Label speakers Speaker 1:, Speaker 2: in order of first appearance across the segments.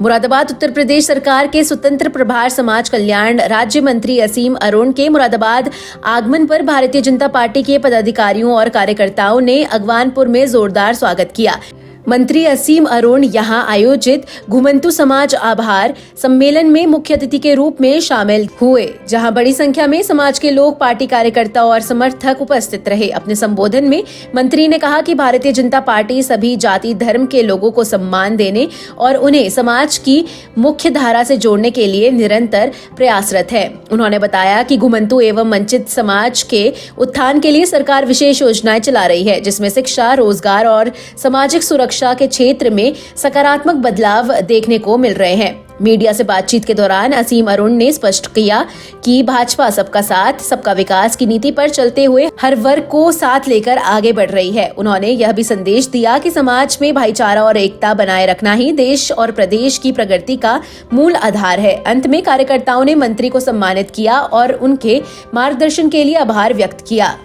Speaker 1: मुरादाबाद उत्तर प्रदेश सरकार के स्वतंत्र प्रभार समाज कल्याण राज्य मंत्री असीम अरुण के मुरादाबाद आगमन पर भारतीय जनता पार्टी के पदाधिकारियों और कार्यकर्ताओं ने अगवानपुर में जोरदार स्वागत किया। मंत्री असीम अरुण यहां आयोजित घुमंतु समाज आभार सम्मेलन में मुख्य अतिथि के रूप में शामिल हुए, जहां बड़ी संख्या में समाज के लोग, पार्टी कार्यकर्ता और समर्थक उपस्थित रहे। अपने संबोधन में मंत्री ने कहा कि भारतीय जनता पार्टी सभी जाति धर्म के लोगों को सम्मान देने और उन्हें समाज की मुख्य धारा से जोड़ने के लिए निरंतर प्रयासरत है। उन्होंने बताया कि घुमंतु एवं वंचित समाज के उत्थान के लिए सरकार विशेष योजनाएं चला रही है, जिसमें शिक्षा, रोजगार और सामाजिक सुरक्षा के क्षेत्र में सकारात्मक बदलाव देखने को मिल रहे हैं। मीडिया से बातचीत के दौरान असीम अरुण ने स्पष्ट किया कि भाजपा सबका साथ, सबका विकास की नीति पर चलते हुए हर वर्ग को साथ लेकर आगे बढ़ रही है। उन्होंने यह भी संदेश दिया कि समाज में भाईचारा और एकता बनाए रखना ही देश और प्रदेश की प्रगति का मूल आधार है। अंत में कार्यकर्ताओं ने मंत्री को सम्मानित किया और उनके मार्गदर्शन के लिए आभार व्यक्त किया।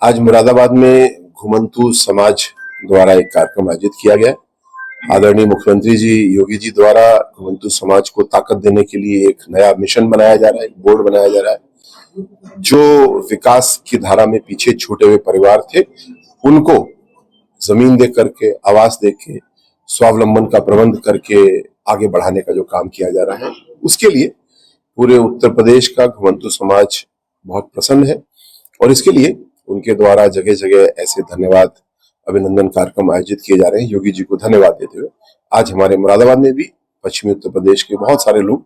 Speaker 2: आज मुरादाबाद में घुमंतु समाज द्वारा एक कार्यक्रम आयोजित किया गया। आदरणीय मुख्यमंत्री जी योगी जी द्वारा घुमंतु समाज को ताकत देने के लिए एक नया मिशन बनाया जा रहा है, एक बोर्ड बनाया जा रहा है। जो विकास की धारा में पीछे छूटे हुए परिवार थे, उनको जमीन दे करके, आवास दे के, स्वावलंबन का प्रबंध करके आगे बढ़ाने का जो काम किया जा रहा है, उसके लिए पूरे उत्तर प्रदेश का घुमंतु समाज बहुत प्रसन्न है। और इसके लिए उनके द्वारा जगह जगह ऐसे धन्यवाद अभिनंदन कार्यक्रम आयोजित किए जा रहे हैं। योगी जी को धन्यवाद देते हुए आज हमारे मुरादाबाद में भी पश्चिमी उत्तर प्रदेश के बहुत सारे लोग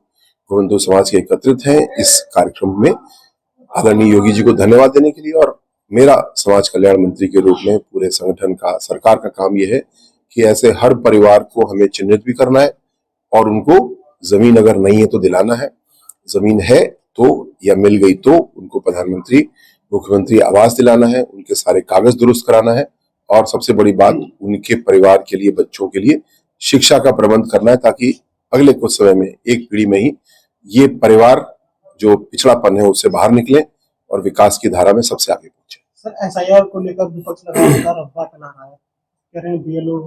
Speaker 2: घुमंतु समाज के एकत्रित हैं इस कार्यक्रम में आदरणीय योगी जी को धन्यवाद देने के लिए। और मेरा समाज कल्याण मंत्री के रूप में पूरे संगठन का, सरकार का काम यह है कि ऐसे हर परिवार को हमें चिन्हित भी करना है और उनको जमीन अगर नहीं है तो दिलाना है, जमीन है तो या मिल गई तो उनको प्रधानमंत्री, मुख्यमंत्री आवास दिलाना है, उनके सारे कागज दुरुस्त कराना है और सबसे बड़ी बात उनके परिवार के लिए, बच्चों के लिए शिक्षा का प्रबंध करना है, ताकि अगले कुछ समय में, एक पीढ़ी में ही ये परिवार जो पिछड़ापन है उससे बाहर निकले और विकास की धारा में सबसे आगे पहुंचे।
Speaker 3: सर, एसआईआर को लेकर विपक्ष लगातार अफवाह फैला रहा है, कह रहे हैं बीएलओ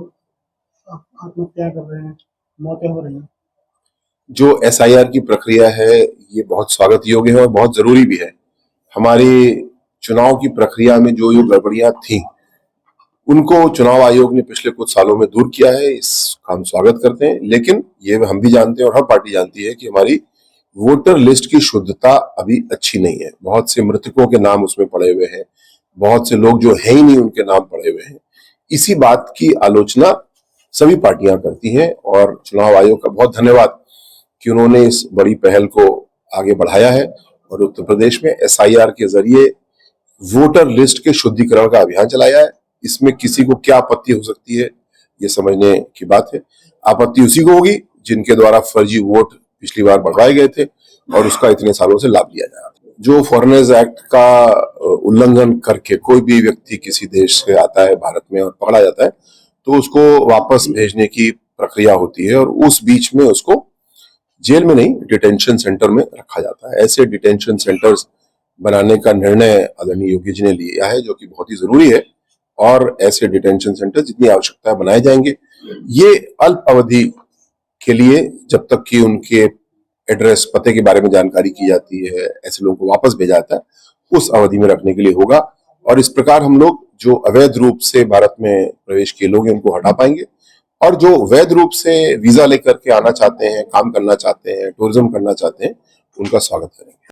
Speaker 3: आत्महत्या कर रहे हैं, मौतें हो रही हैं।
Speaker 2: जो एसआईआर की प्रक्रिया है ये बहुत स्वागत योग्य है और बहुत जरूरी भी है। हमारी चुनाव की प्रक्रिया में जो गड़बड़ियां थी उनको चुनाव आयोग ने पिछले कुछ सालों में दूर किया है, इसका हम स्वागत करते हैं। लेकिन ये हम भी जानते हैं और हर पार्टी जानती है कि हमारी वोटर लिस्ट की शुद्धता अभी अच्छी नहीं है। बहुत से मृतकों के नाम उसमें पड़े हुए हैं, बहुत से लोग जो है ही नहीं उनके नाम पड़े हुए हैं। इसी बात की आलोचना सभी पार्टियां करती हैं और चुनाव आयोग का बहुत धन्यवाद कि उन्होंने इस बड़ी पहल को आगे बढ़ाया है और उत्तर प्रदेश में एसआईआर के जरिए वोटर लिस्ट के शुद्धिकरण का अभियान चलाया है। इसमें किसी को क्या आपत्ति हो सकती है ये समझने की बात है। आपत्ति उसी को होगी जिनके द्वारा फर्जी वोट पिछली बार बढ़वाए गए थे और उसका इतने सालों से लाभ लिया जा रहा था। जो फॉरेनर्स एक्ट का उल्लंघन करके कोई भी व्यक्ति किसी देश से आता है भारत में और पकड़ा जाता है तो उसको वापस भेजने की प्रक्रिया होती है और उस बीच में उसको जेल में नहीं, डिटेंशन सेंटर में रखा जाता है। ऐसे डिटेंशन सेंटर्स बनाने का निर्णय आदरणीय योगी जी ने लिया है, जो कि बहुत ही जरूरी है और ऐसे डिटेंशन सेंटर जितनी आवश्यकता है बनाए जाएंगे। ये अल्प अवधि के लिए, जब तक कि उनके एड्रेस, पते के बारे में जानकारी की जाती है, ऐसे लोगों को वापस भेजा जाता है, उस अवधि में रखने के लिए होगा। और इस प्रकार हम लोग जो अवैध रूप से भारत में प्रवेश किए लोग हैं उनको हटा पाएंगे और जो वैध रूप से वीजा लेकर के आना चाहते हैं, काम करना चाहते हैं, टूरिज्म करना चाहते हैं, उनका स्वागत करेंगे।